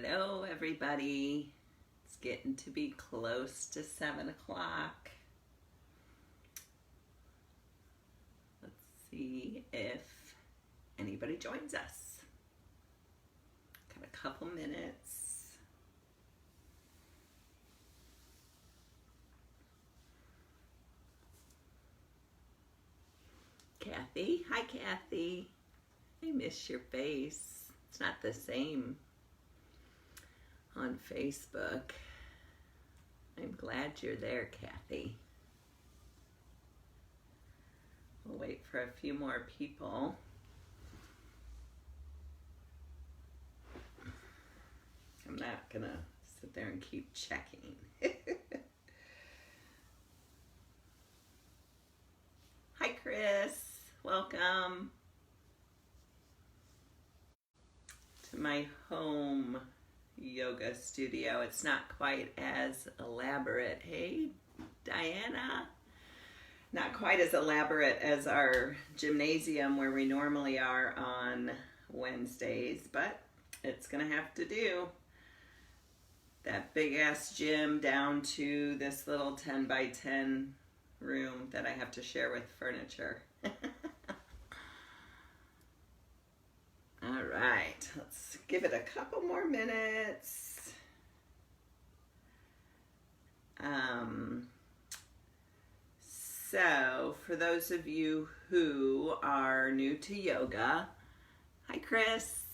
Hello, everybody. It's getting to be close to 7 o'clock. Let's see if anybody joins us. Got a couple minutes. Kathy. Hi, Kathy. I miss your face. It's not the same on Facebook. I'm glad you're there, Kathy. We'll wait for a few more people. I'm not gonna sit there and keep checking. Hi, Chris. Welcome to my home yoga studio. It's not quite as elaborate. Hey, Diana. Not quite as elaborate as our gymnasium where we normally are on Wednesdays, but it's gonna have to do. That big ass gym down to this little 10 by 10 room that I have to share with furniture. All right, let's give it a couple more minutes. So for those of you who are new to yoga, hi Chris.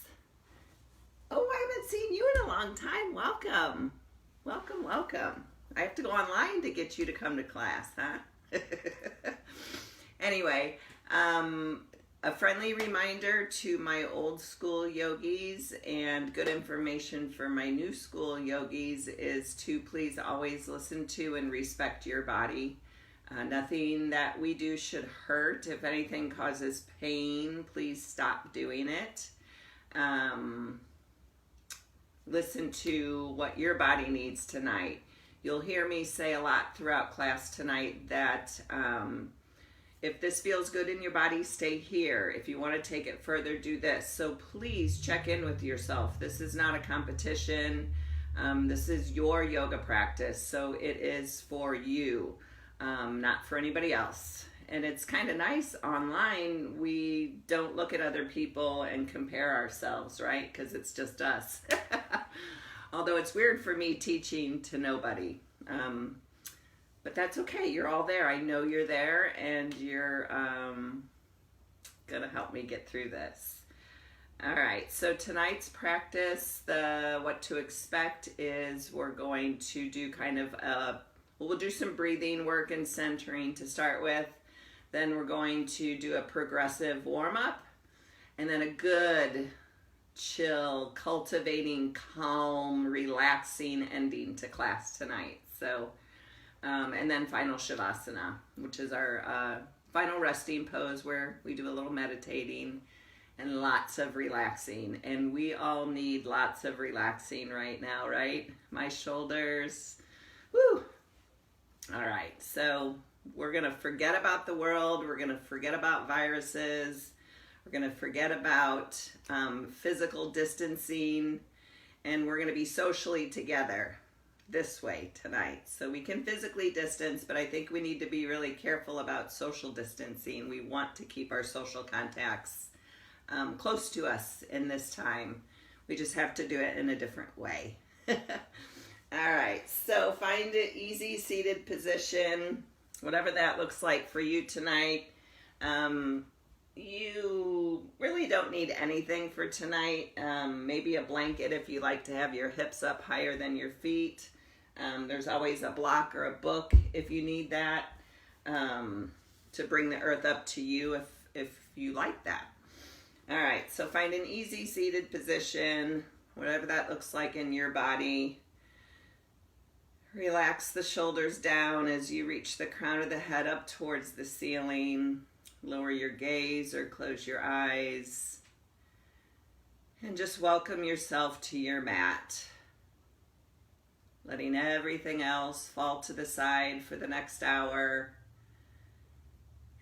Oh, I haven't seen you in a long time. Welcome. Welcome, welcome. I have to go online to get you to come to class, huh? Anyway, a friendly reminder to my old school yogis and good information for my new school yogis is to please always listen to and respect your body. Nothing that we do should hurt. If anything causes pain, please stop doing it. Listen to what your body needs tonight. You'll hear me say a lot throughout class tonight that if this feels good in your body, stay here. If you want to take it further, do this. So please check in with yourself. This is not a competition. This is your yoga practice. So it is for you, not for anybody else. And it's kind of nice online. We don't look at other people and compare ourselves, right? Because it's just us. Although it's weird for me teaching to nobody. But that's okay. You're all there. I know you're there, and you're going to help me get through this. All right. So tonight's practice, what to expect is we're going to do kind of we'll do some breathing work and centering to start with. Then we're going to do a progressive warm-up, and then a good, chill, cultivating, calm, relaxing ending to class tonight. So. And then final Shavasana, which is our final resting pose where we do a little meditating and lots of relaxing. And we all need lots of relaxing right now, right? My shoulders, woo! All right, so we're going to forget about the world. We're going to forget about viruses. We're going to forget about physical distancing. And we're going to be socially together this way tonight. So we can physically distance, but I think we need to be really careful about social distancing. We want to keep our social contacts close to us in this time. We just have to do it in a different way. All right, so find an easy seated position, whatever that looks like for you tonight. You really don't need anything for tonight. Maybe a blanket if you like to have your hips up higher than your feet. There's always a block or a book if you need that to bring the earth up to you if you like that. All right, so find an easy seated position, whatever that looks like in your body. Relax the shoulders down as you reach the crown of the head up towards the ceiling. Lower your gaze or close your eyes. And just welcome yourself to your mat. Letting everything else fall to the side for the next hour.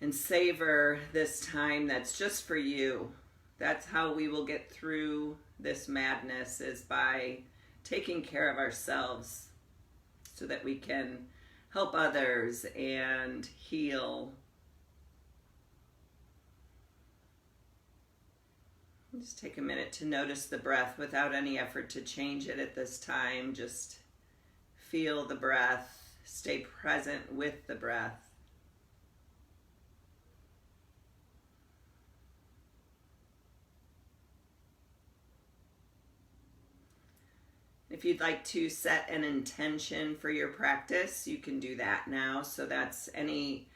And savor this time that's just for you. That's how we will get through this madness, is by taking care of ourselves so that we can help others and heal. Just take a minute to notice the breath without any effort to change it at this time. Just feel the breath. Stay present with the breath. If you'd like to set an intention for your practice, you can do that now. So that's any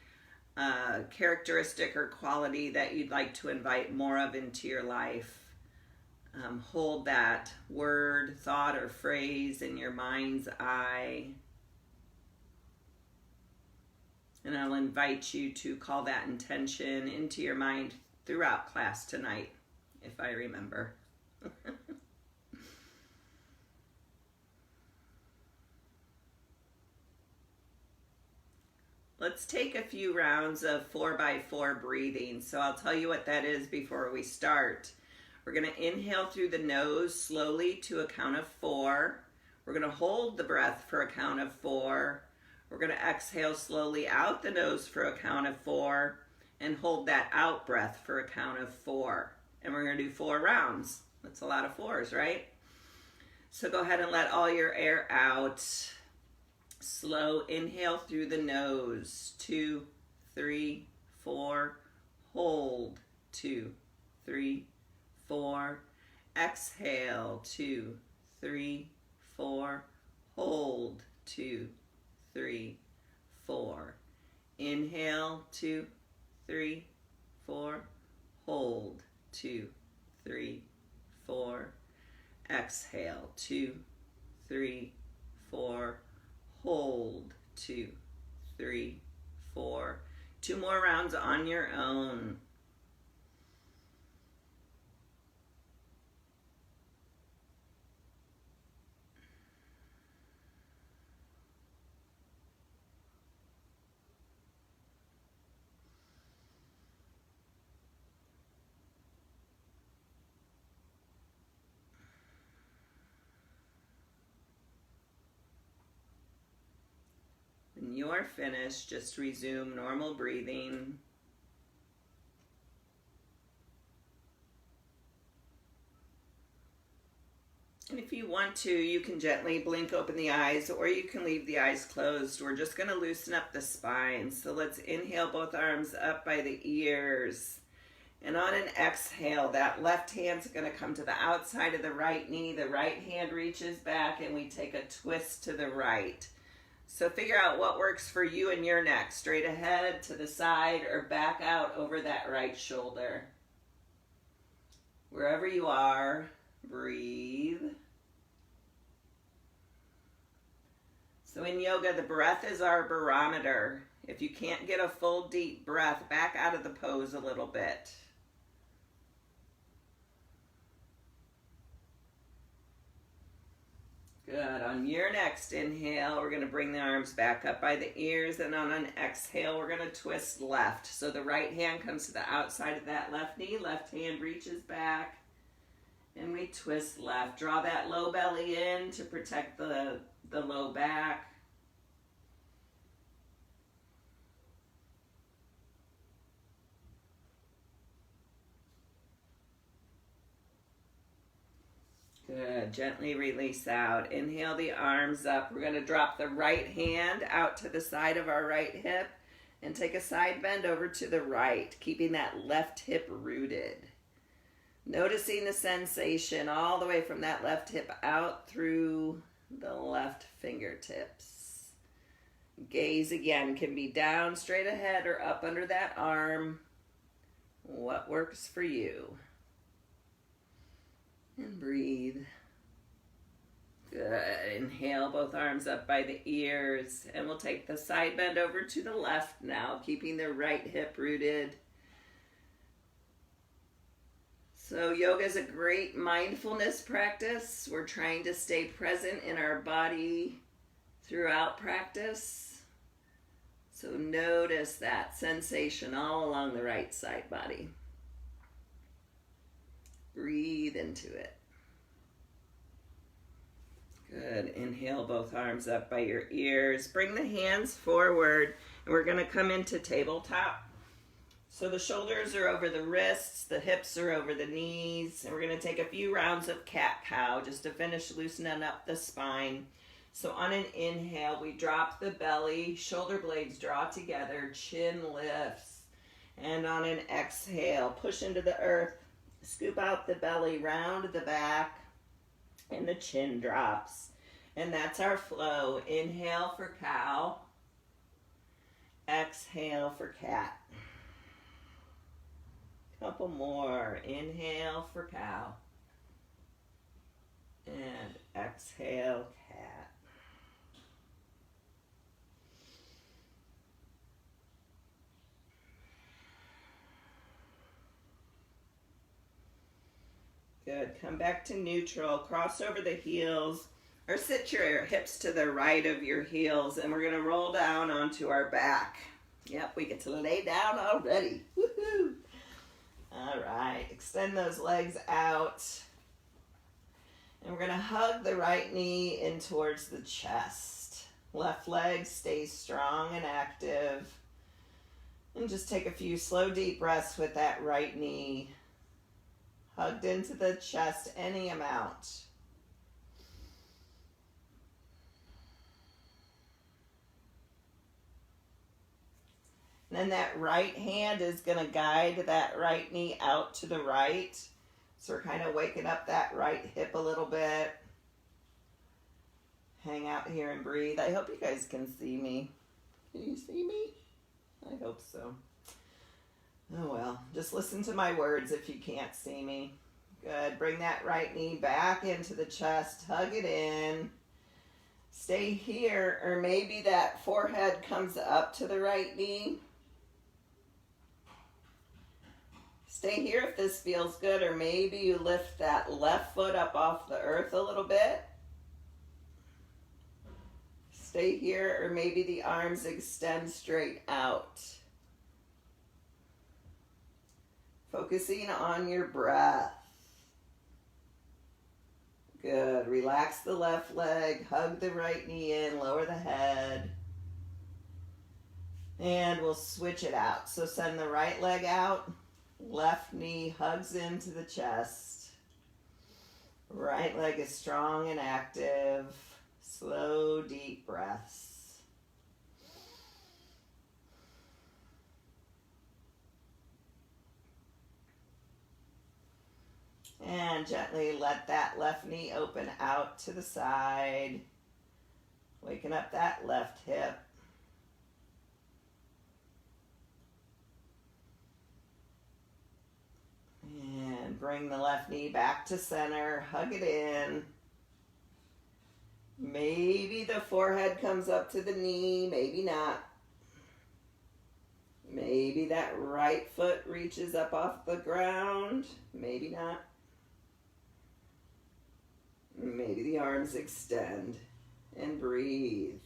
characteristic or quality that you'd like to invite more of into your life. Hold that word, thought, or phrase in your mind's eye. And I'll invite you to call that intention into your mind throughout class tonight, if I remember. Let's take a few rounds of 4x4 breathing. So I'll tell you what that is before we start. We're going to inhale through the nose slowly to a count of 4. We're going to hold the breath for a count of 4. We're going to exhale slowly out the nose for a count of 4 and hold that out breath for a count of 4. And we're going to do 4 rounds. That's a lot of 4s, right? So go ahead and let all your air out. Slow inhale through the nose. 2, 3, 4. Hold. 2, 3, 4. Exhale. 2, 3, 4. Hold. 2, 3, 4. Inhale. 2, 3, 4. Hold. 2, 3, 4. Exhale. 2, 3, 4. Hold. 2, 3, 4. 2 more rounds on your own. When you're finished, just resume normal breathing. And if you want to, you can gently blink open the eyes, or you can leave the eyes closed. We're just going to loosen up the spine. So let's inhale both arms up by the ears. And on an exhale, that left hand's going to come to the outside of the right knee. The right hand reaches back and we take a twist to the right. So figure out what works for you and your neck. Straight ahead, to the side, or back out over that right shoulder. Wherever you are, breathe. So in yoga, the breath is our barometer. If you can't get a full deep breath, back out of the pose a little bit. Good. On your next inhale, we're going to bring the arms back up by the ears, and on an exhale, we're going to twist left. So the right hand comes to the outside of that left knee, left hand reaches back, and we twist left. Draw that low belly in to protect the low back. Good. Gently release out. Inhale the arms up. We're going to drop the right hand out to the side of our right hip and take a side bend over to the right, keeping that left hip rooted. Noticing the sensation all the way from that left hip out through the left fingertips. Gaze again can be down, straight ahead, or up under that arm. What works for you? And breathe. Good. Inhale, both arms up by the ears. And we'll take the side bend over to the left now, keeping the right hip rooted. So yoga is a great mindfulness practice. We're trying to stay present in our body throughout practice. So notice that sensation all along the right side body. Breathe into it. Good. Inhale, both arms up by your ears. Bring the hands forward, and we're going to come into tabletop. So the shoulders are over the wrists, the hips are over the knees, and we're going to take a few rounds of cat-cow just to finish loosening up the spine. So on an inhale, we drop the belly, shoulder blades draw together, chin lifts. And on an exhale, push into the earth, scoop out the belly, round the back, and the chin drops. And that's our flow. Inhale for cow. Exhale for cat. Couple more. Inhale for cow. And exhale, cat. Good. Come back to neutral. Cross over the heels, or sit your hips to the right of your heels, and we're going to roll down onto our back. Yep, we get to lay down already. Woohoo! All right, extend those legs out. And we're going to hug the right knee in towards the chest. Left leg stays strong and active. And just take a few slow, deep breaths with that right knee hugged into the chest any amount. And then that right hand is going to guide that right knee out to the right. So we're kind of waking up that right hip a little bit. Hang out here and breathe. I hope you guys can see me. Can you see me? I hope so. Oh well, just listen to my words if you can't see me. Good. Bring that right knee back into the chest. Hug it in. Stay here, or maybe that forehead comes up to the right knee. Stay here if this feels good, or maybe you lift that left foot up off the earth a little bit. Stay here, or maybe the arms extend straight out. Focusing on your breath. Good. Relax the left leg, hug the right knee in, lower the head. And we'll switch it out. So send the right leg out, left knee hugs into the chest. Right leg is strong and active. Slow, deep breaths. And gently let that left knee open out to the side. Waking up that left hip. And bring the left knee back to center. Hug it in. Maybe the forehead comes up to the knee, maybe not. Maybe that right foot reaches up off the ground, maybe not. Maybe the arms extend, and breathe.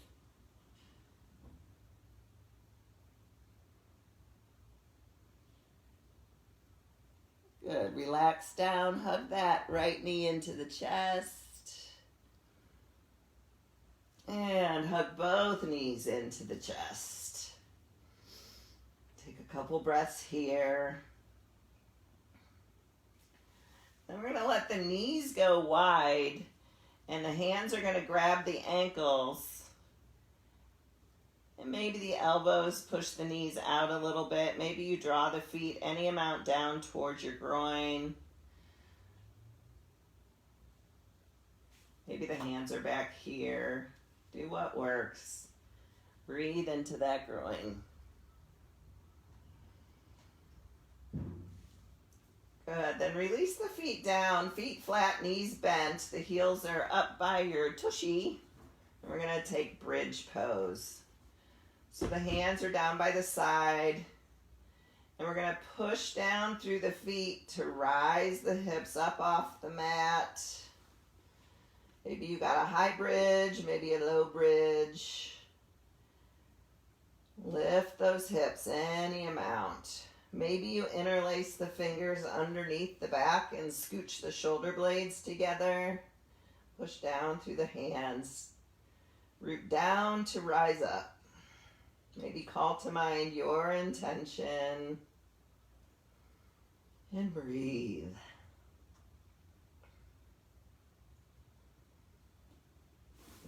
Good. Relax down. Hug that right knee into the chest. And hug both knees into the chest. Take a couple breaths here. Then we're going to let the knees go wide, and the hands are going to grab the ankles. And maybe the elbows push the knees out a little bit. Maybe you draw the feet any amount down towards your groin. Maybe the hands are back here. Do what works. Breathe into that groin. Good. Then release the feet down, feet flat, knees bent. The heels are up by your tushy. And we're going to take bridge pose. So the hands are down by the side. And we're going to push down through the feet to rise the hips up off the mat. Maybe you got a high bridge, maybe a low bridge. Lift those hips any amount. Maybe you interlace the fingers underneath the back and scooch the shoulder blades together. Push down through the hands. Root down to rise up. Maybe call to mind your intention. And breathe.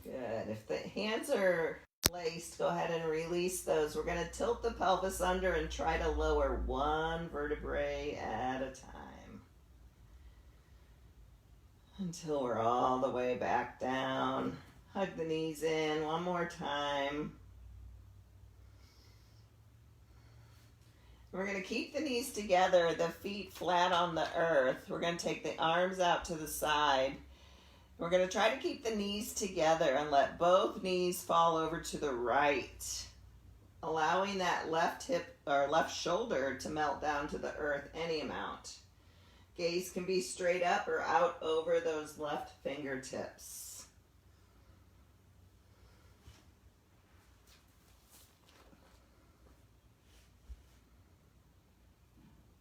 Good. If the hands are placed, go ahead and release those. We're going to tilt the pelvis under and try to lower one vertebrae at a time until we're all the way back down. Hug the knees in one more time. We're going to keep the knees together, the feet flat on the earth. We're going to take the arms out to the side. We're going to try to keep the knees together and let both knees fall over to the right, allowing that left hip or left shoulder to melt down to the earth any amount. Gaze can be straight up or out over those left fingertips.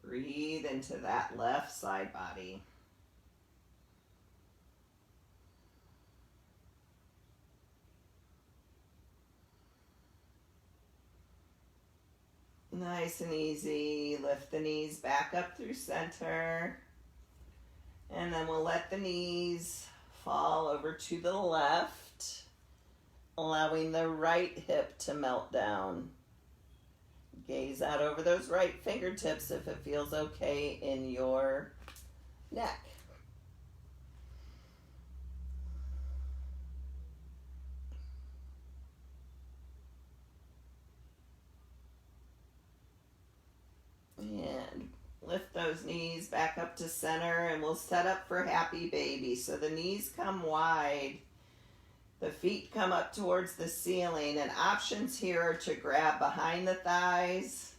Breathe into that left side body. Nice and easy. Lift the knees back up through center. And then we'll let the knees fall over to the left, allowing the right hip to melt down. Gaze out over those right fingertips if it feels okay in your neck. And lift those knees back up to center, and we'll set up for happy baby. So the knees come wide, the feet come up towards the ceiling, and options here are to grab behind the thighs,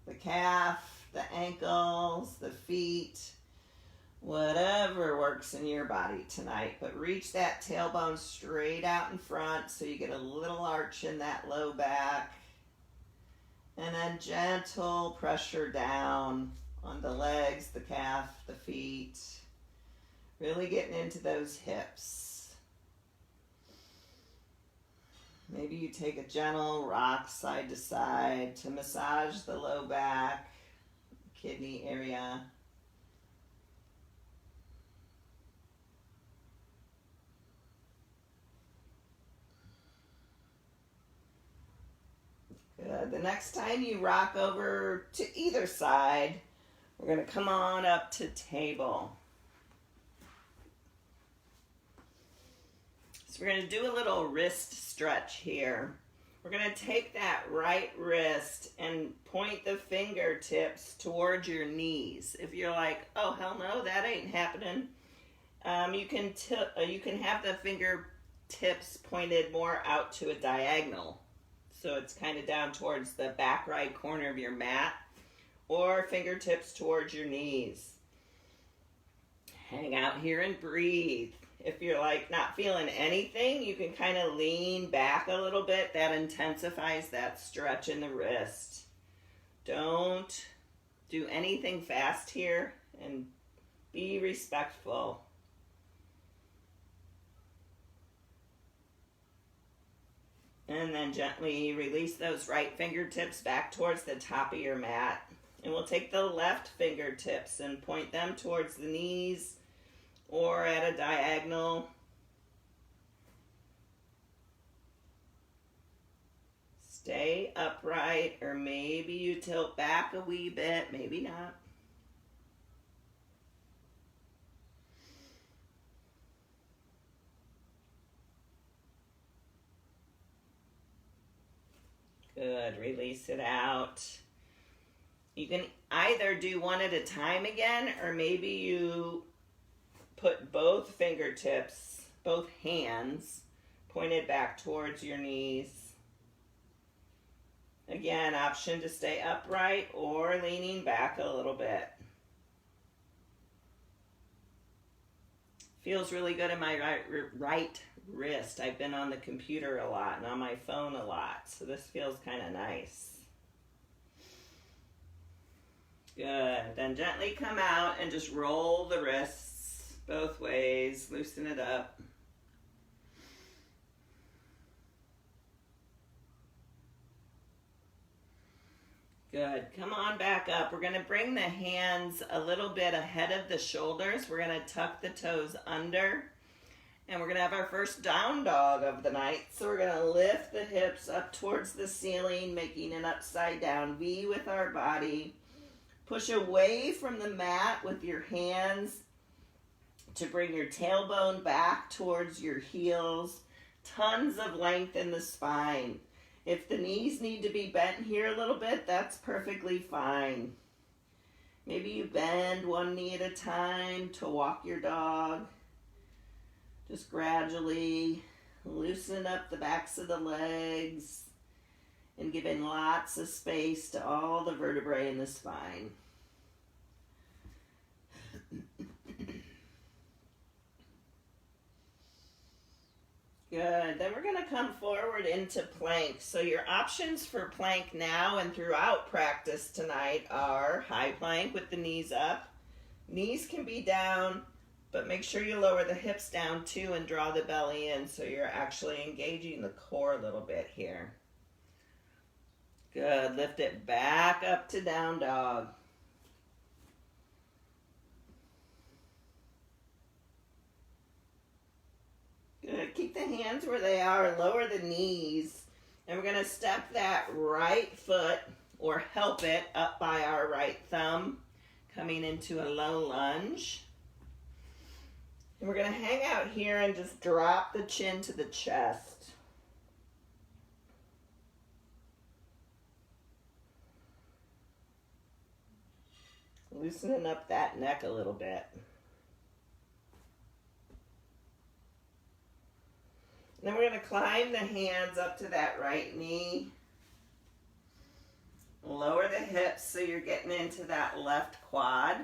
the calf, the ankles, the feet, whatever works in your body tonight. But reach that tailbone straight out in front so you get a little arch in that low back. And then gentle pressure down on the legs, the calf, the feet. Really getting into those hips. Maybe you take a gentle rock side to side to massage the low back, kidney area. Good. The next time you rock over to either side, we're going to come on up to table. So we're going to do a little wrist stretch here. We're going to take that right wrist and point the fingertips towards your knees. If you're like, oh, hell no, that ain't happening, you can have the fingertips pointed more out to a diagonal. So it's kind of down towards the back right corner of your mat, or fingertips towards your knees. Hang out here and breathe. If you're like not feeling anything, you can kind of lean back a little bit. That intensifies that stretch in the wrist. Don't do anything fast here, and be respectful. And then gently release those right fingertips back towards the top of your mat. And we'll take the left fingertips and point them towards the knees or at a diagonal. Stay upright, or maybe you tilt back a wee bit, maybe not. Good, release it out. You can either do one at a time again, or maybe you put both fingertips, both hands, pointed back towards your knees. Again, option to stay upright or leaning back a little bit. Feels really good in my right wrist. I've been on the computer a lot and on my phone a lot, so this feels kind of nice. Good. Then gently come out and just roll the wrists both ways. Loosen it up. Good. Come on back up. We're going to bring the hands a little bit ahead of the shoulders. We're going to tuck the toes under. And we're going to have our first down dog of the night. So we're going to lift the hips up towards the ceiling, making an upside down V with our body. Push away from the mat with your hands to bring your tailbone back towards your heels. Tons of length in the spine. If the knees need to be bent here a little bit, that's perfectly fine. Maybe you bend one knee at a time to walk your dog. Just gradually loosen up the backs of the legs and giving lots of space to all the vertebrae in the spine. Good. Then we're going to come forward into plank. So your options for plank now and throughout practice tonight are high plank with the knees up. Knees can be down, but make sure you lower the hips down too and draw the belly in so you're actually engaging the core a little bit here. Good. Lift it back up to down dog. Good. Keep the hands where they are and lower the knees. And we're going to step that right foot or help it up by our right thumb, coming into a low lunge. And we're going to hang out here and just drop the chin to the chest. Loosening up that neck a little bit. Then we're going to climb the hands up to that right knee. Lower the hips so you're getting into that left quad.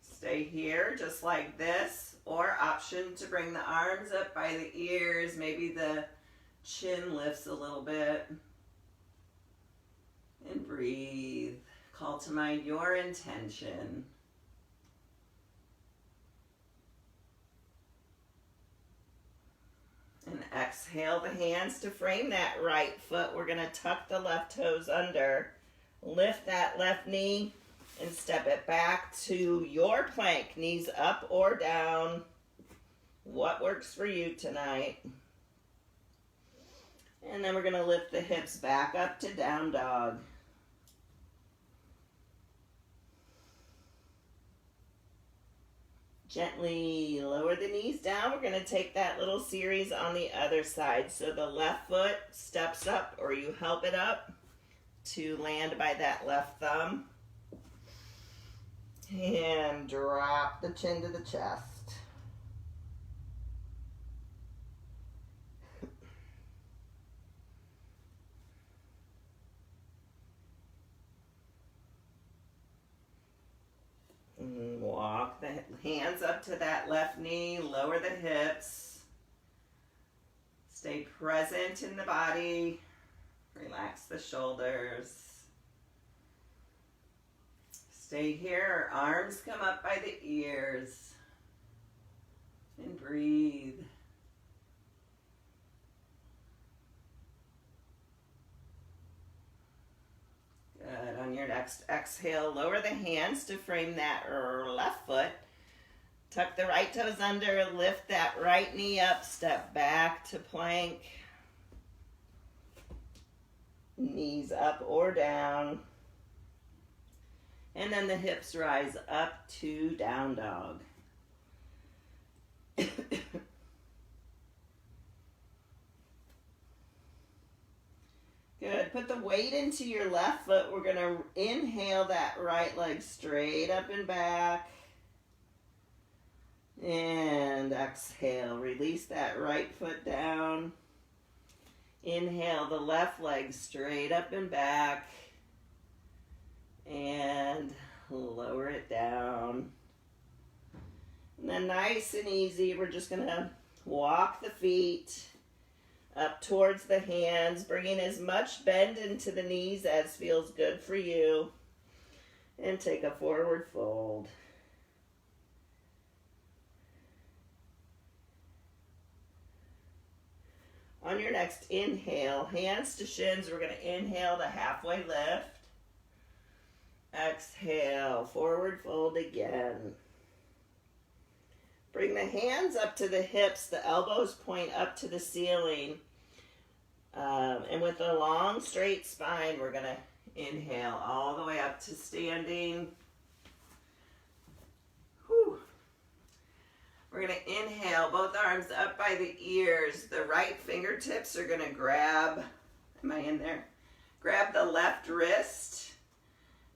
Stay here just like this, or option to bring the arms up by the ears. Maybe the chin lifts a little bit. And breathe. Call to mind your intention. And exhale the hands to frame that right foot. We're going to tuck the left toes under. Lift that left knee and step it back to your plank. Knees up or down. What works for you tonight? And then we're going to lift the hips back up to down dog. Gently lower the knees down. We're going to take that little series on the other side. So the left foot steps up, or you help it up to land by that left thumb. And drop the chin to the chest. Walk the hands up to that left knee, lower the hips. Stay present in the body. Relax the shoulders. Stay here. Arms come up by the ears. And breathe. Good. On your next exhale, lower the hands to frame that left foot. Tuck the right toes under, lift that right knee up, step back to plank. Knees up or down. And then the hips rise up to down dog. Good. Put the weight into your left foot. We're going to inhale that right leg straight up and back. And exhale. Release that right foot down. Inhale the left leg straight up and back. And lower it down. And then nice and easy, we're just going to walk the feet up towards the hands, bringing as much bend into the knees as feels good for you. And take a forward fold. On On your next inhale, hands to shins, we're going to inhale to halfway lift. Exhale, forward fold again. Bring the hands up to the hips, the elbows point up to the ceiling. And with a long, straight spine, we're going to inhale all the way up to standing. Whew. We're going to inhale, both arms up by the ears. The right fingertips are going to grab, am I in there? Grab the left wrist.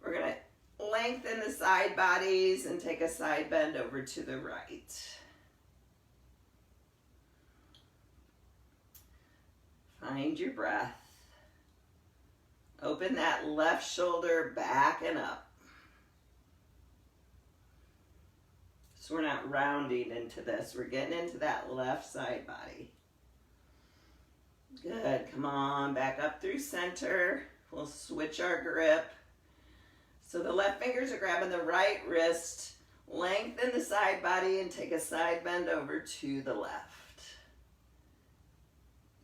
We're going to lengthen the side bodies and take a side bend over to the right. Find your breath. Open that left shoulder back and up. So we're not rounding into this. We're getting into that left side body. Good. Come on, back up through center. We'll switch our grip. So the left fingers are grabbing the right wrist. Lengthen the side body and take a side bend over to the left.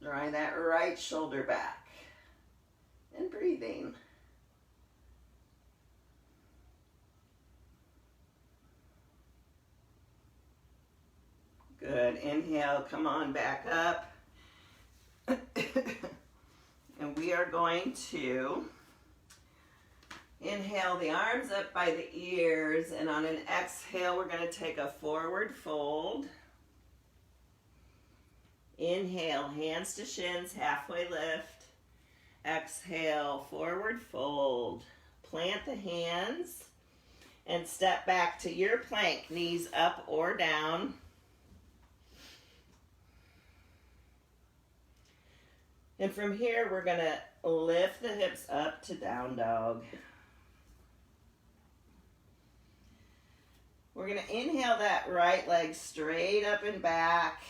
Drawing that right shoulder back. And breathing. Good. Inhale, come on back up. And we are going to inhale the arms up by the ears, and on an exhale, we're going to take a forward fold. Inhale, hands to shins, halfway lift. Exhale, forward fold. Plant the hands and step back to your plank, knees up or down. And from here, we're going to lift the hips up to down dog. We're going to inhale that right leg straight up and back.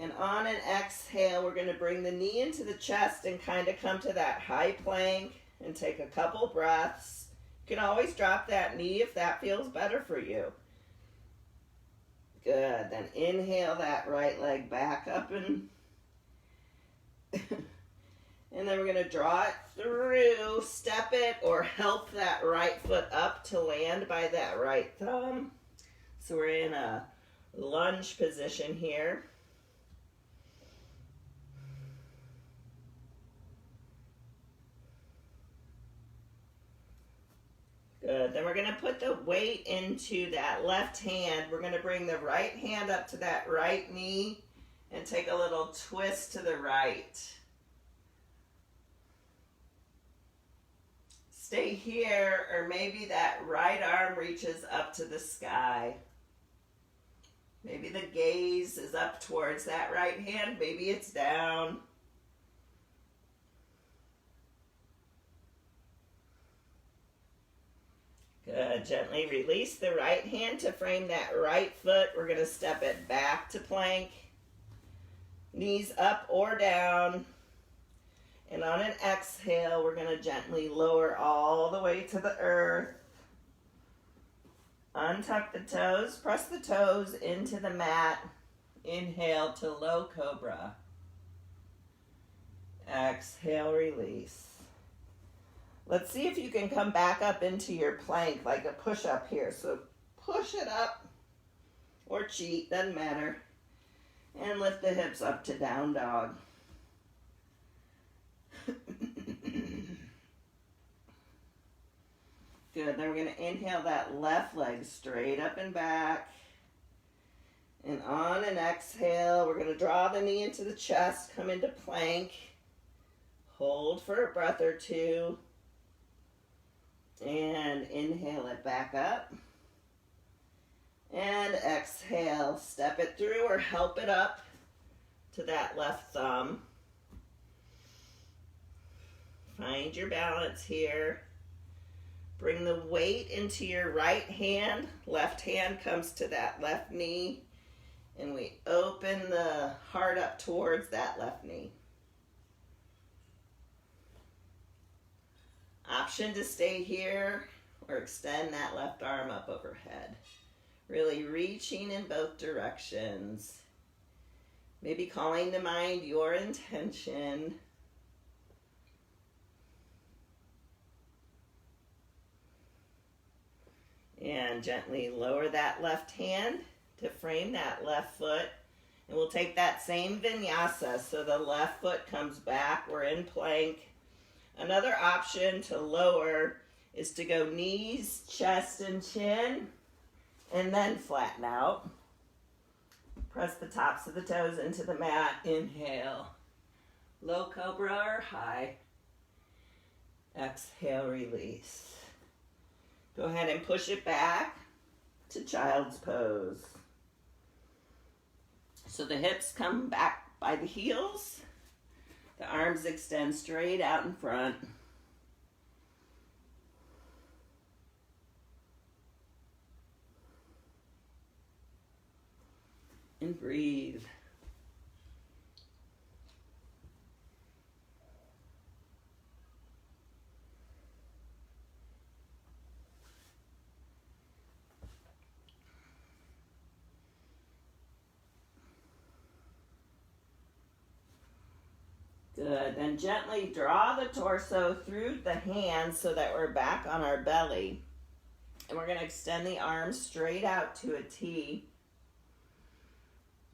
And on an exhale, we're going to bring the knee into the chest and kind of come to that high plank and take a couple breaths. You can always drop that knee if that feels better for you. Good. Then inhale that right leg back up and and then we're going to draw it through, step it, or help that right foot up to land by that right thumb. So we're in a lunge position here. Good. Then we're going to put the weight into that left hand. We're going to bring the right hand up to that right knee and take a little twist to the right. Stay here, or maybe that right arm reaches up to the sky. Maybe the gaze is up towards that right hand. Maybe it's down. Good. Gently release the right hand to frame that right foot. We're going to step it back to plank. Knees up or down. And on an exhale, we're going to gently lower all the way to the earth. Untuck the toes. Press the toes into the mat. Inhale to low cobra. Exhale, release. Let's see if you can come back up into your plank like a push-up here. So push it up or cheat, doesn't matter. And lift the hips up to down dog. Good. Then we're going to inhale that left leg straight up and back. And on an exhale, we're going to draw the knee into the chest, come into plank. Hold for a breath or two. And inhale it back up. And exhale, step it through or help it up to that left thumb. Find your balance here. Bring the weight into your right hand. Left hand comes to that left knee. And we open the heart up towards that left knee. Option to stay here or extend that left arm up overhead. Really reaching in both directions. Maybe calling to mind your intention. And gently lower that left hand to frame that left foot. And we'll take that same vinyasa. So the left foot comes back. We're in plank. Another option to lower is to go knees, chest, and chin, and then flatten out. Press the tops of the toes into the mat. Inhale. Low cobra or high. Exhale, release. Go ahead and push it back to child's pose. So the hips come back by the heels. The arms extend straight out in front. And breathe. Good. Then gently draw the torso through the hands so that we're back on our belly. And we're going to extend the arms straight out to a T.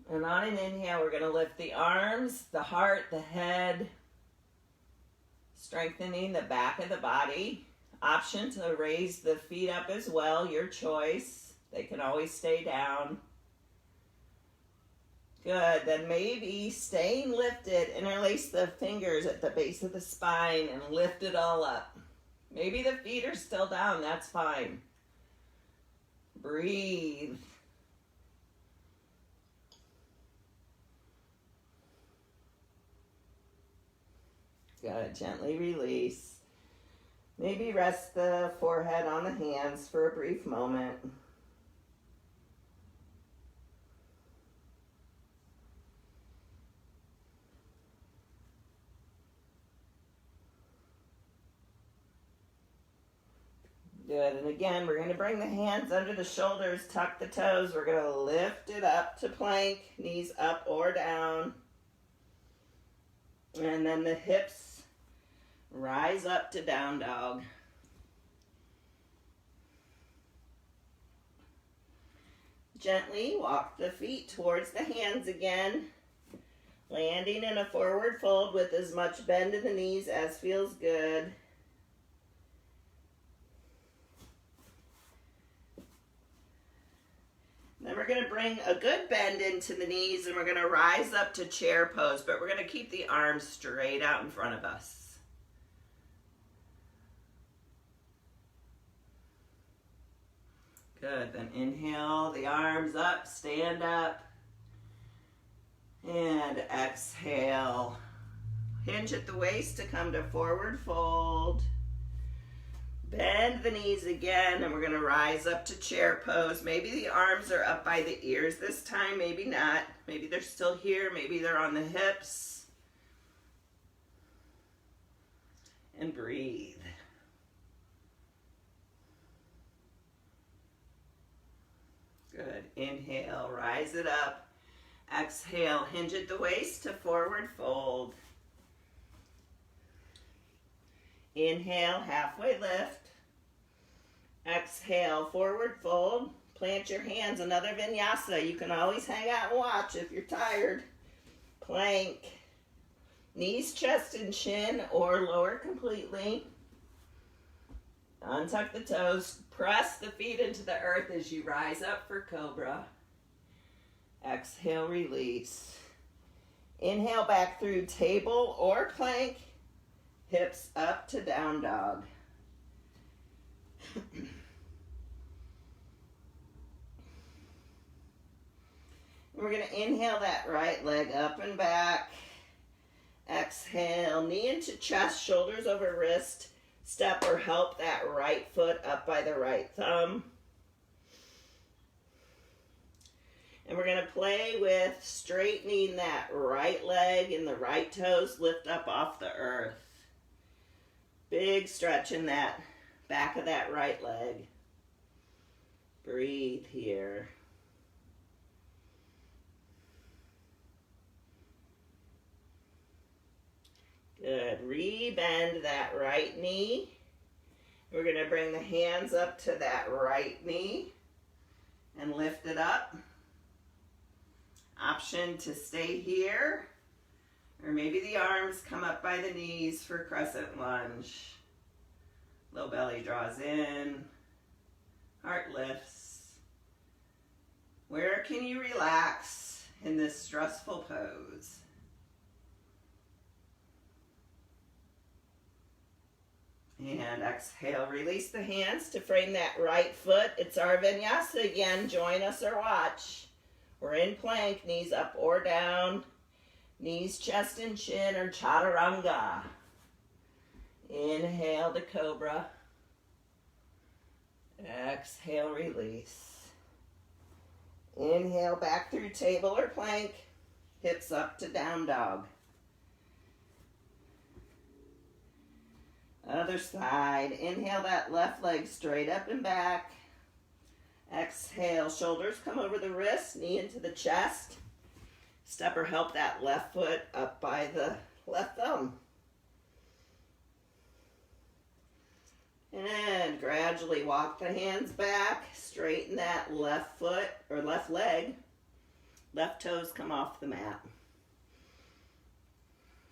And on an inhale, we're going to lift the arms, the heart, the head, strengthening the back of the body. Option to raise the feet up as well, your choice. They can always stay down. Good, then maybe staying lifted, interlace the fingers at the base of the spine and lift it all up. Maybe the feet are still down, that's fine. Breathe. Good, gently release. Maybe rest the forehead on the hands for a brief moment. Good, and again, we're going to bring the hands under the shoulders, tuck the toes. We're going to lift it up to plank, knees up or down. And then the hips rise up to down dog. Gently walk the feet towards the hands again, landing in a forward fold with as much bend in the knees as feels good. Then we're going to bring a good bend into the knees and we're going to rise up to chair pose, but we're going to keep the arms straight out in front of us. Good, then inhale the arms up, stand up, and exhale. Hinge at the waist to come to forward fold. Bend the knees again, and we're going to rise up to chair pose. Maybe the arms are up by the ears this time, maybe not. Maybe they're still here, maybe they're on the hips. And breathe. Good. Inhale, rise it up. Exhale, hinge at the waist to forward fold. Inhale, halfway lift. Exhale, forward fold. Plant your hands, another vinyasa. You can always hang out and watch if you're tired. Plank. Knees, chest, and chin, or lower completely. Untuck the toes. Press the feet into the earth as you rise up for cobra. Exhale, release. Inhale back through table or plank. Hips up to down dog. We're going to inhale that right leg up and back. Exhale, knee into chest, shoulders over wrist. Step or help that right foot up by the right thumb. And we're going to play with straightening that right leg and the right toes lift up off the earth. Big stretch in that back of that right leg. Breathe here. Good. Re-bend that right knee. We're going to bring the hands up to that right knee and lift it up. Option to stay here, or maybe the arms come up by the knees for crescent lunge. Low belly draws in, heart lifts. Where can you relax in this stressful pose? And exhale, release the hands to frame that right foot. It's our vinyasa again. Join us or watch. We're in plank, knees up or down. Knees, chest, and chin, or chaturanga. Inhale to cobra. Exhale, release. Inhale back through table or plank. Hips up to down dog. Other side. Inhale that left leg straight up and back. Exhale, shoulders come over the wrist, knee into the chest. Step or help that left foot up by the left thumb. And gradually walk the hands back. Straighten that left foot or left leg. Left toes come off the mat.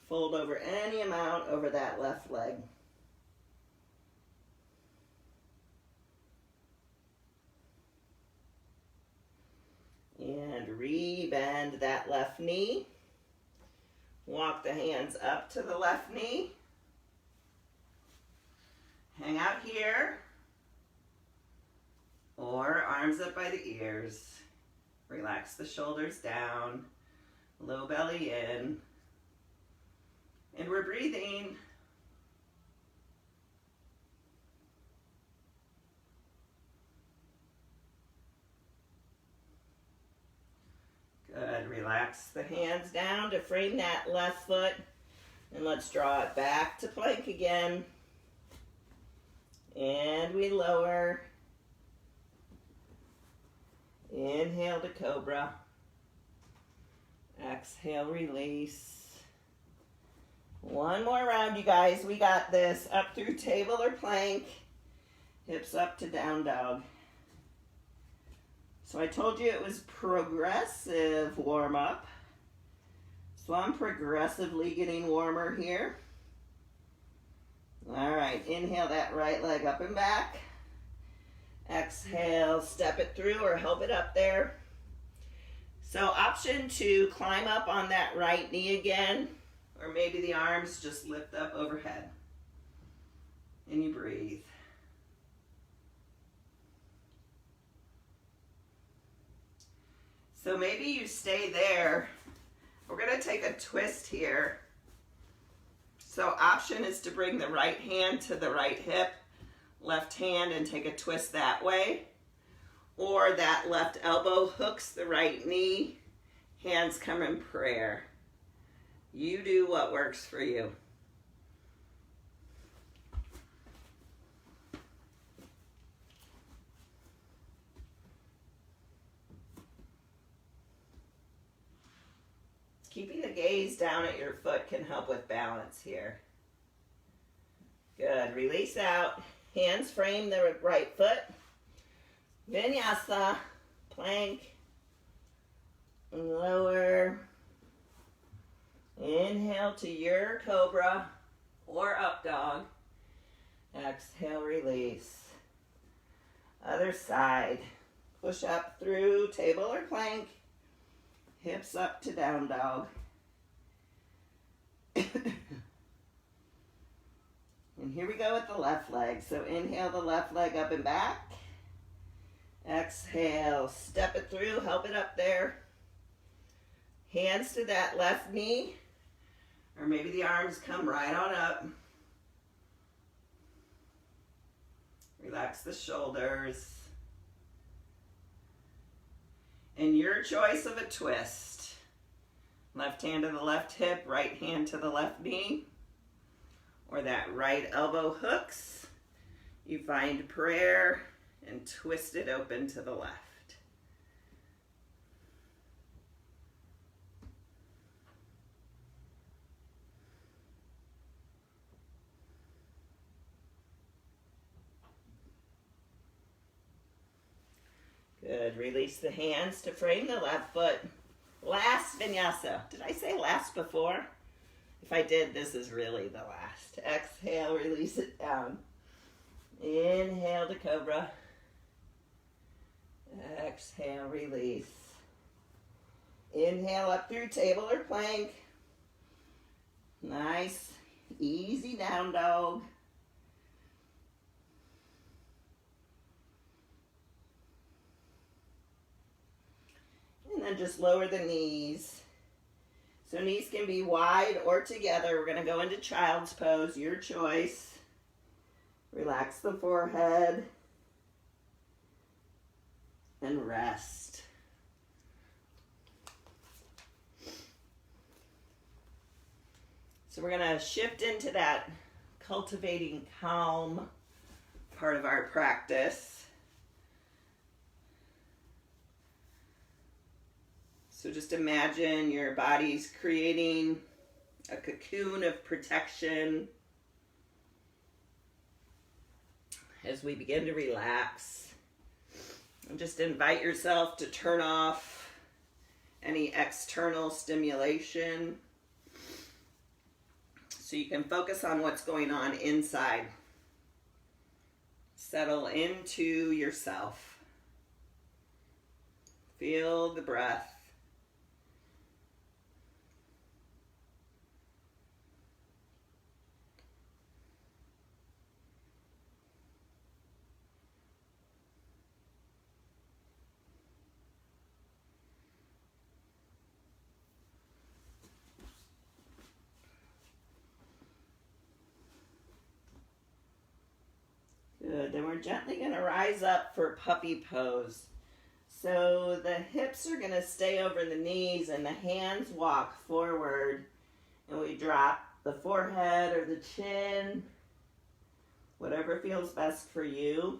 Fold over any amount over that left leg. And re-bend that left knee. Walk the hands up to the left knee. Hang out here. Or arms up by the ears. Relax the shoulders down. Low belly in. And we're breathing. Good. Relax the hands down to frame that left foot. And let's draw it back to plank again. And we lower. Inhale to cobra. Exhale, release. One more round, you guys. We got this. Up through table or plank. Hips up to down dog. So I told you it was progressive warm up. So I'm progressively getting warmer here. All right, inhale that right leg up and back. Exhale, step it through or help it up there. So option to climb up on that right knee again, or maybe the arms just lift up overhead. And you breathe. So maybe you stay there. We're going to take a twist here. So option is to bring the right hand to the right hip, left hand, and take a twist that way. Or that left elbow hooks the right knee, hands come in prayer. You do what works for you. Keeping the gaze down at your foot can help with balance here. Good. Release out. Hands frame the right foot. Vinyasa. Plank. Lower. Inhale to your cobra or up dog. Exhale, release. Other side. Push up through table or plank. Hips up to down dog. And here we go with the left leg. So inhale the left leg up and back. Exhale, step it through, help it up there. Hands to that left knee. Or maybe the arms come right on up. Relax the shoulders. And your choice of a twist. Left hand to the left hip, right hand to the left knee. Or that right elbow hooks. You find prayer and twist it open to the left. Good. Release the hands to frame the left foot. Last vinyasa. Did I say last before? If I did, this is really the last. Exhale, release it down. Inhale to cobra. Exhale, release. Inhale up through table or plank. Nice, easy down dog. And then just lower the knees. So knees can be wide or together. We're going to go into child's pose, your choice. Relax the forehead and rest. So we're going to shift into that cultivating calm part of our practice. So just imagine your body's creating a cocoon of protection as we begin to relax. And just invite yourself to turn off any external stimulation so you can focus on what's going on inside. Settle into yourself. Feel the breath. Good, then we're gently going to rise up for puppy pose. So the hips are going to stay over the knees and the hands walk forward. And we drop the forehead or the chin, whatever feels best for you.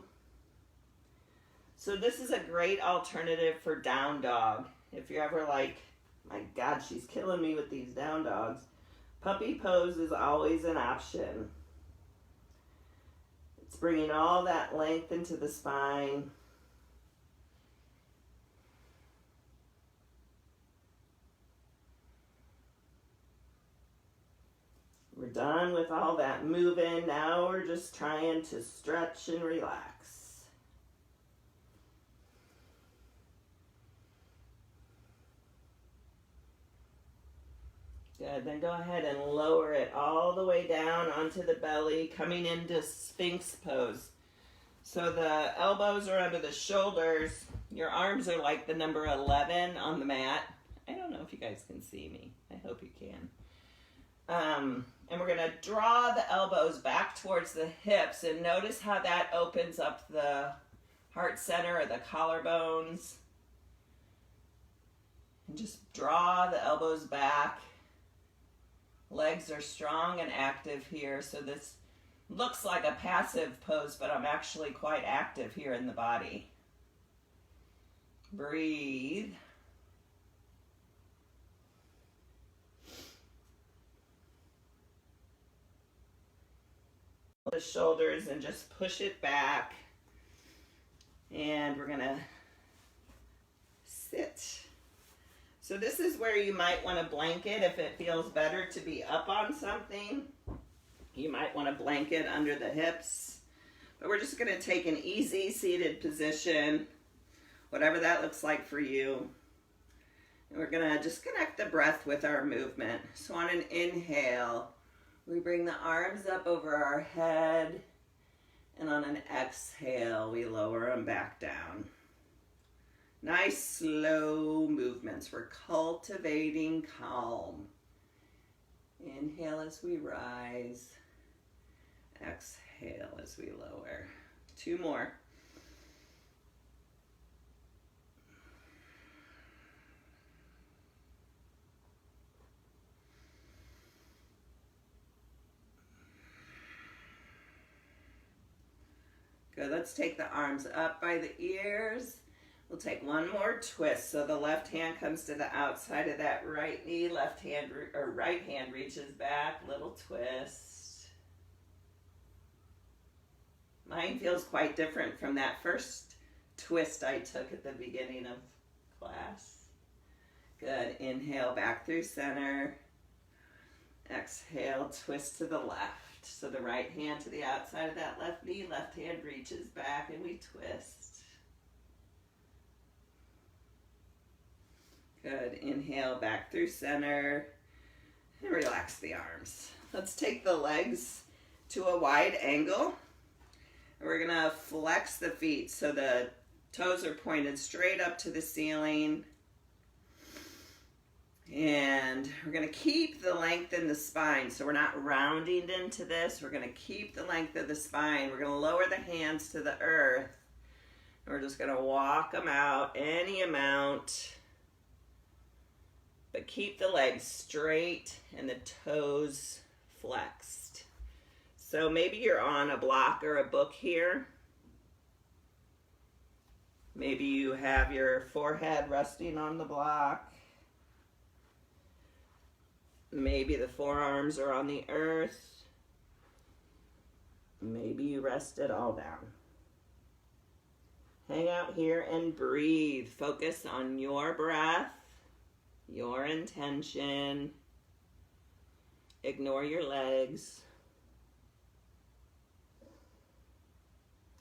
So this is a great alternative for down dog. If you're ever like, my God, she's killing me with these down dogs. Puppy pose is always an option. It's bringing all that length into the spine. We're done with all that moving. Now we're just trying to stretch and relax. Good, then go ahead and lower it all the way down onto the belly, coming into Sphinx pose. So the elbows are under the shoulders. Your arms are like the number 11 on the mat. I don't know if you guys can see me. I hope you can. And we're going to draw the elbows back towards the hips, and notice how that opens up the heart center or the collarbones. And just draw the elbows back. Legs are strong and active here, so this looks like a passive pose, but I'm actually quite active here in the body. Breathe. The shoulders and just push it back. And we're going to sit. So this is where you might want to blanket if it feels better to be up on something. You might want to blanket under the hips. But we're just going to take an easy seated position, whatever that looks like for you. And we're going to just connect the breath with our movement. So on an inhale, we bring the arms up over our head. And on an exhale, we lower them back down. Nice slow movements. We're cultivating calm. Inhale as we rise. Exhale as we lower. 2 more. Good, let's take the arms up by the ears. We'll take one more twist. So the left hand comes to the outside of that right knee. Left hand or right hand reaches back. Little twist. Mine feels quite different from that first twist I took at the beginning of class. Good. Inhale back through center. Exhale, twist to the left. So the right hand to the outside of that left knee, left hand reaches back and we twist. Good. Inhale back through center and relax the arms. Let's take the legs to a wide angle. We're gonna flex the feet so the toes are pointed straight up to the ceiling. And we're gonna keep the length in the spine. So we're not rounding into this. We're gonna keep the length of the spine. We're gonna lower the hands to the earth. We're just gonna walk them out any amount. But keep the legs straight and the toes flexed. So maybe you're on a block or a book here. Maybe you have your forehead resting on the block. Maybe the forearms are on the earth. Maybe you rest it all down. Hang out here and breathe. Focus on your breath, your intention. Ignore your legs.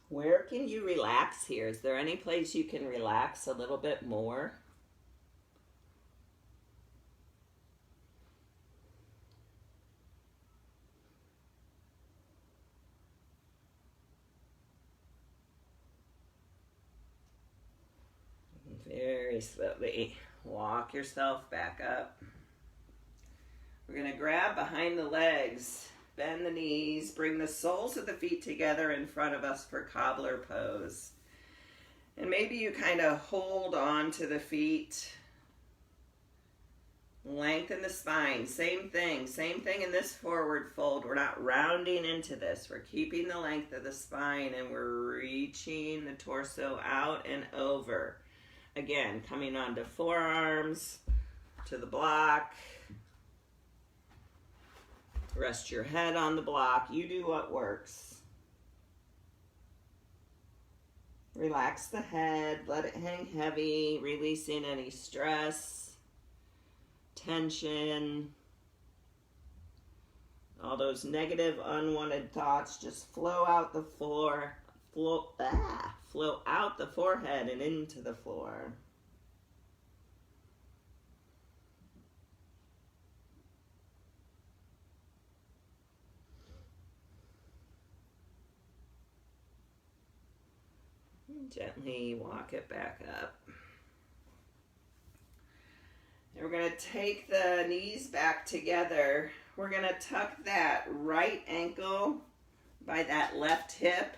Where can you relax here? Is there any place you can relax a little bit more? Very slowly walk yourself back up. We're going to grab behind the legs, bend the knees, bring the soles of the feet together in front of us for cobbler pose. And maybe you kind of hold on to the feet. Lengthen the spine. Same thing in this forward fold. We're not rounding into this. We're keeping the length of the spine and we're reaching the torso out and over. Again, coming onto forearms, to the block. Rest your head on the block. You do what works. Relax the head. Let it hang heavy, releasing any stress, tension. All those negative, unwanted thoughts just flow out the floor. Flow out the forehead and into the floor. Gently walk it back up. And we're going to take the knees back together. We're going to tuck that right ankle by that left hip.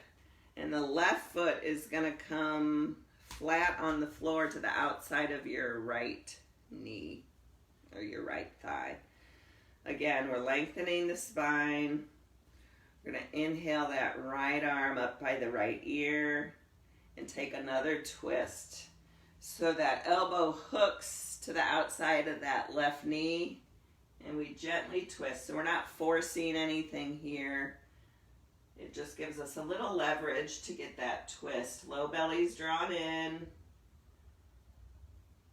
And the left foot is going to come flat on the floor to the outside of your right knee or your right thigh. Again, we're lengthening the spine. We're going to inhale that right arm up by the right ear and take another twist. So that elbow hooks to the outside of that left knee and we gently twist. So we're not forcing anything here. It just gives us a little leverage to get that twist. Low belly's drawn in.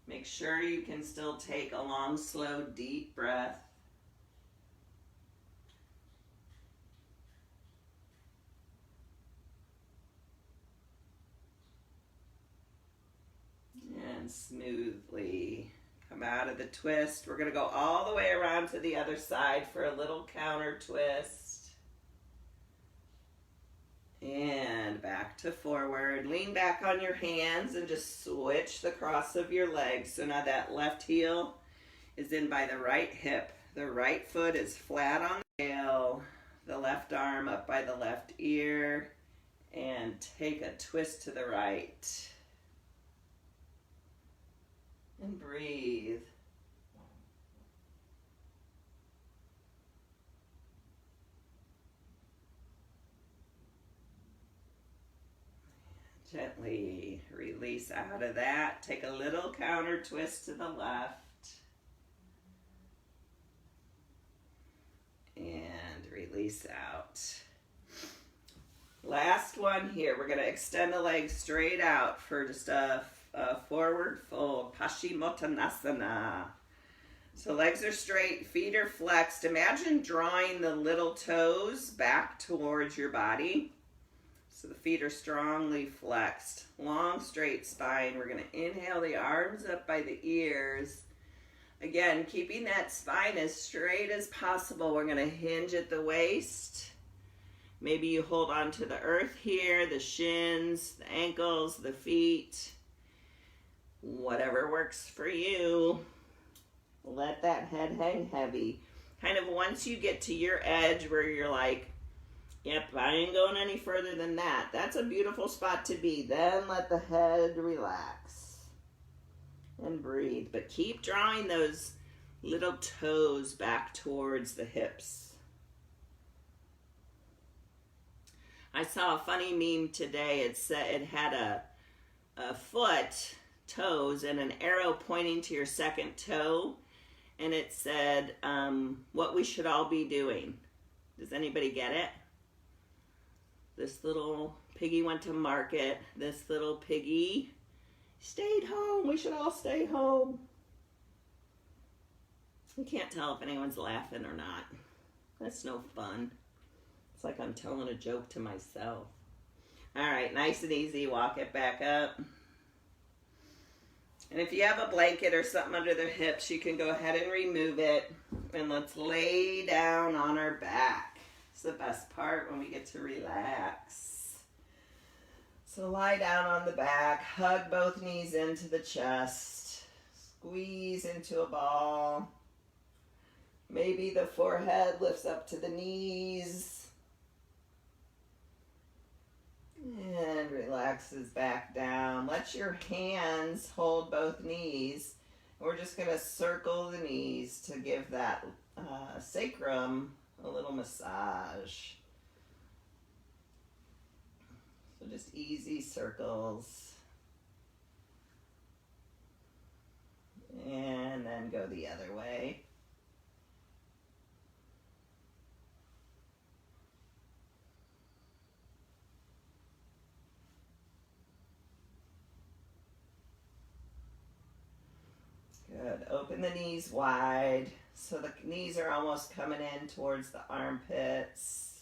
Make sure you can still take a long, slow, deep breath. And smoothly come out of the twist. We're going to go all the way around to the other side for a little counter twist. And back to forward. Lean back on your hands and just switch the cross of your legs. So now that left heel is in by the right hip. The right foot is flat on the tail. The left arm up by the left ear. And take a twist to the right. And breathe. Gently release out of that. Take a little counter twist to the left. And release out. Last one here. We're going to extend the legs straight out for just a forward fold, Paschimottanasana. So legs are straight, feet are flexed. Imagine drawing the little toes back towards your body. So the feet are strongly flexed. Long, straight spine. We're going to inhale the arms up by the ears. Again, keeping that spine as straight as possible. We're going to hinge at the waist. Maybe you hold on to the earth here, the shins, the ankles, the feet. Whatever works for you. Let that head hang heavy. Kind of once you get to your edge where you're like, yep, I ain't going any further than that. That's a beautiful spot to be. Then let the head relax and breathe. But keep drawing those little toes back towards the hips. I saw a funny meme today. It said it had a foot, toes, and an arrow pointing to your second toe. And it said, what we should all be doing. Does anybody get it? This little piggy went to market. This little piggy stayed home. We should all stay home. You can't tell if anyone's laughing or not. That's no fun. It's like I'm telling a joke to myself. All right, nice and easy. Walk it back up. And if you have a blanket or something under the hips, you can go ahead and remove it. And let's lay down on our back. It's the best part when we get to relax. So lie down on the back, hug both knees into the chest, squeeze into a ball. Maybe the forehead lifts up to the knees. And relaxes back down. Let your hands hold both knees. We're just going to circle the knees to give that sacrum a little massage. So just easy circles. And then go the other way. Good. Open the knees wide so the knees are almost coming in towards the armpits.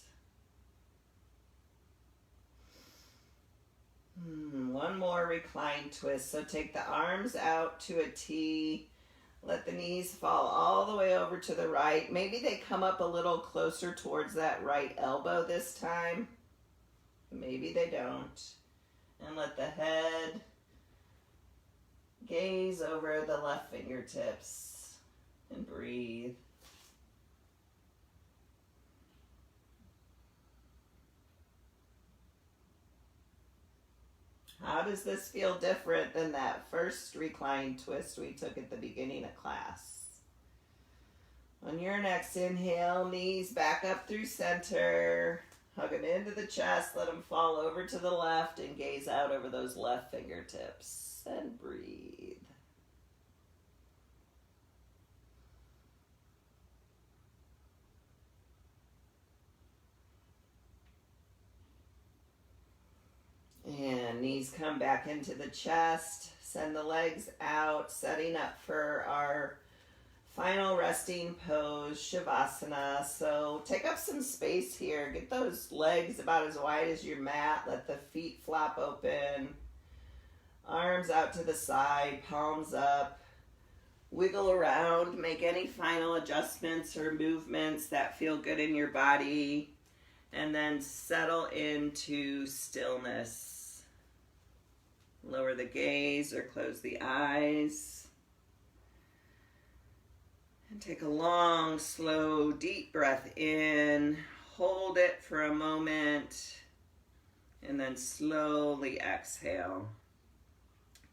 One more recline twist. So take the arms out to a T. Let the knees fall all the way over to the right. Maybe they come up a little closer towards that right elbow this time. Maybe they don't. And let the head gaze over the left fingertips and breathe. How does this feel different than that first recline twist we took at the beginning of class? On your next inhale, knees back up through center. Hug them into the chest. Let them fall over to the left and gaze out over those left fingertips. And breathe. And knees come back into the chest. Send the legs out, setting up for our final resting pose, Shavasana. So take up some space here. Get those legs about as wide as your mat. Let the feet flap open. Arms out to the side, palms up. Wiggle around. Make any final adjustments or movements that feel good in your body. And then settle into stillness. Lower the gaze or close the eyes. And take a long, slow, deep breath in. Hold it for a moment. And then slowly exhale.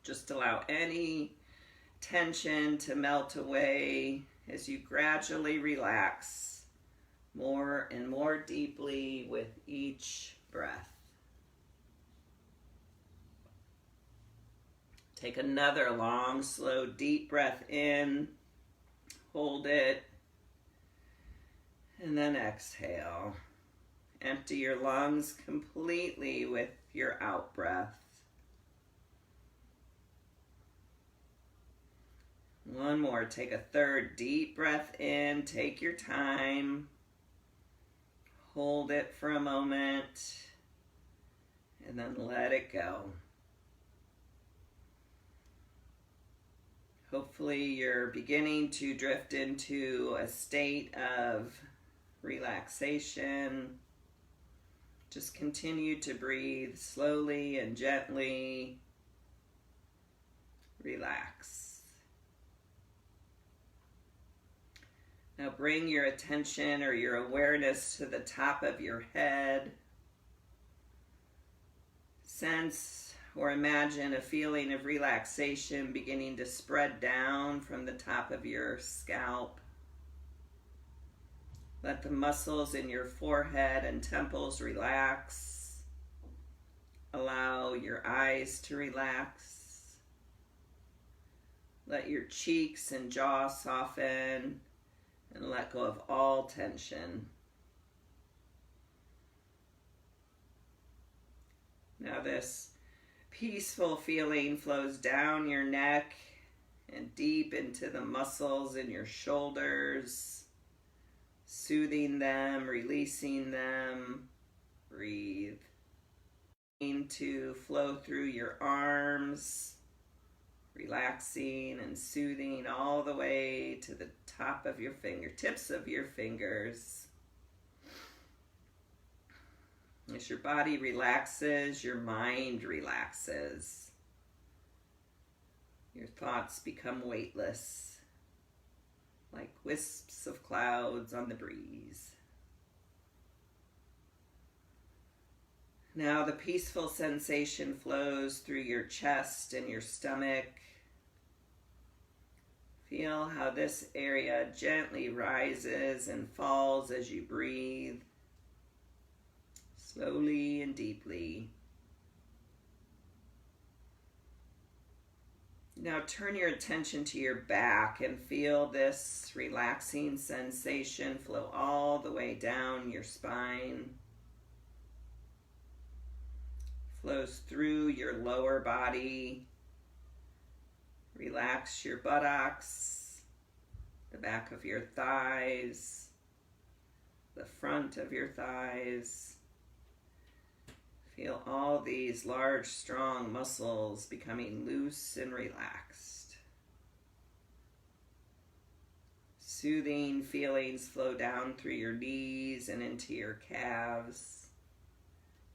Just allow any tension to melt away as you gradually relax more and more deeply with each breath. Take another long, slow, deep breath in. Hold it. And then exhale. Empty your lungs completely with your out breath. One more. Take a third deep breath in. Take your time. Hold it for a moment. And then let it go. Hopefully you're beginning to drift into a state of relaxation. Just continue to breathe slowly and gently. Relax. Now bring your attention or your awareness to the top of your head. Sense or imagine a feeling of relaxation beginning to spread down from the top of your scalp. Let the muscles in your forehead and temples relax. Allow your eyes to relax. Let your cheeks and jaw soften and let go of all tension. Now this peaceful feeling flows down your neck and deep into the muscles in your shoulders, soothing them, releasing them. Breathe. To flow through your arms, relaxing and soothing all the way to the top of your fingertips of your fingers. As your body relaxes, your mind relaxes. Your thoughts become weightless, like wisps of clouds on the breeze. Now the peaceful sensation flows through your chest and your stomach. Feel how this area gently rises and falls as you breathe. Slowly and deeply. Now turn your attention to your back and feel this relaxing sensation flow all the way down your spine. Flows through your lower body. Relax your buttocks, the back of your thighs, the front of your thighs. Feel all these large, strong muscles becoming loose and relaxed. Soothing feelings flow down through your knees and into your calves.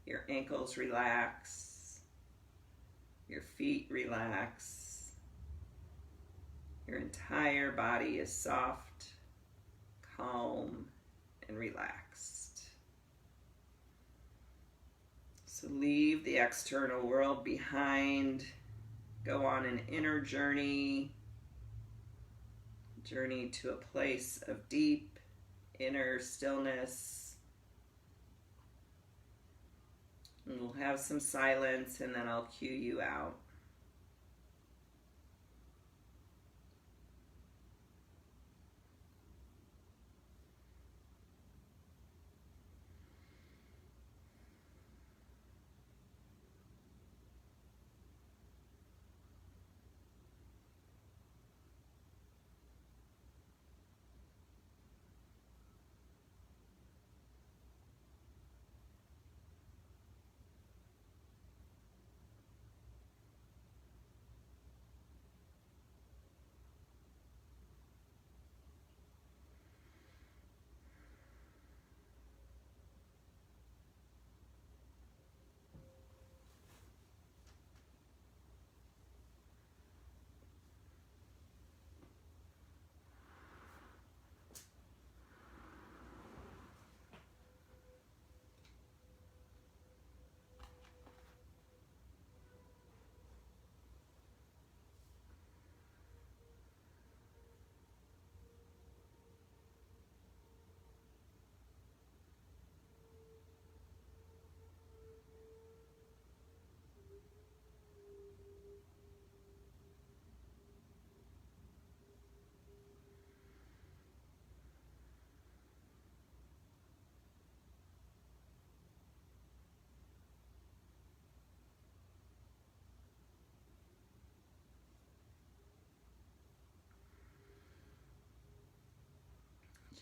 Your ankles relax. Your feet relax. Your entire body is soft, calm, and relaxed. So leave the external world behind. Go on an inner journey. Journey to a place of deep inner stillness. And we'll have some silence and then I'll cue you out.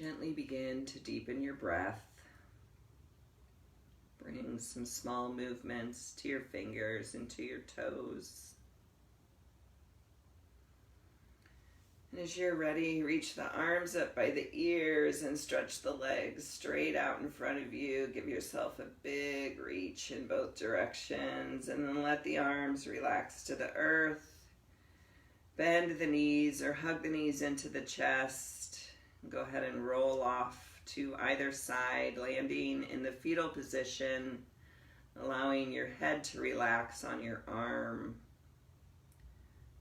Gently begin to deepen your breath. Bring some small movements to your fingers and to your toes. And as you're ready, reach the arms up by the ears and stretch the legs straight out in front of you. Give yourself a big reach in both directions, and then let the arms relax to the earth. Bend the knees or hug the knees into the chest. Go ahead and roll off to either side, landing in the fetal position, allowing your head to relax on your arm.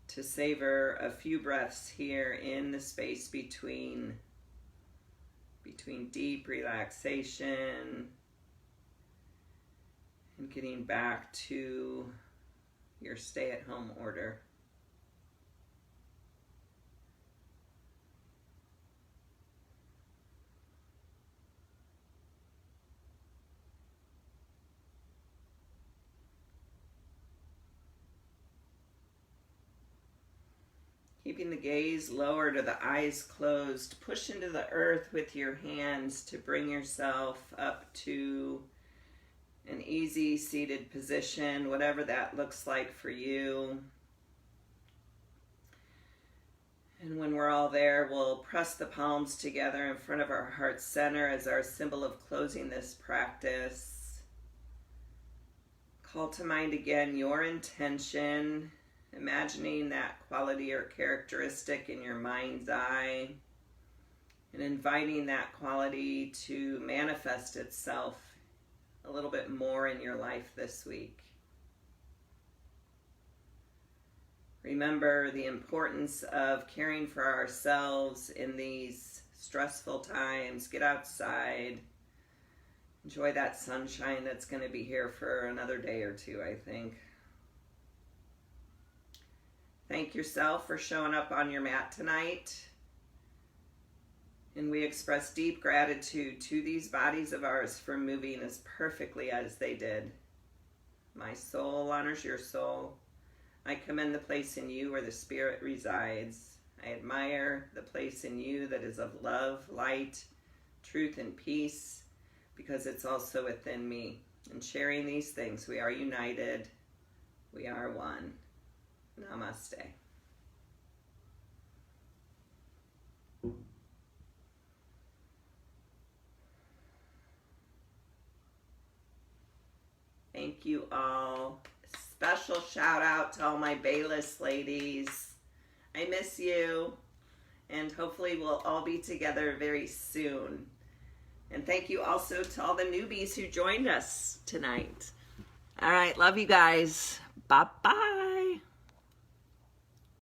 To savor a few breaths here in the space between deep relaxation and getting back to your stay-at-home order. Keeping the gaze lowered or the eyes closed, push into the earth with your hands to bring yourself up to an easy seated position, whatever that looks like for you. And when we're all there, we'll press the palms together in front of our heart center as our symbol of closing this practice. Call to mind again your intention, imagining that quality or characteristic in your mind's eye, and inviting that quality to manifest itself a little bit more in your life this week. Remember the importance of caring for ourselves in these stressful times. Get outside. Enjoy that sunshine that's going to be here for another day or two, I think. Thank yourself for showing up on your mat tonight. And we express deep gratitude to these bodies of ours for moving as perfectly as they did. My soul honors your soul. I commend the place in you where the Spirit resides. I admire the place in you that is of love, light, truth, and peace, because it's also within me. In sharing these things, we are united. We are one. Namaste. Thank you all. Special shout out to all my Bayless ladies. I miss you, and hopefully we'll all be together very soon. And thank you also to all the newbies who joined us tonight. All right, love you guys. Bye-bye.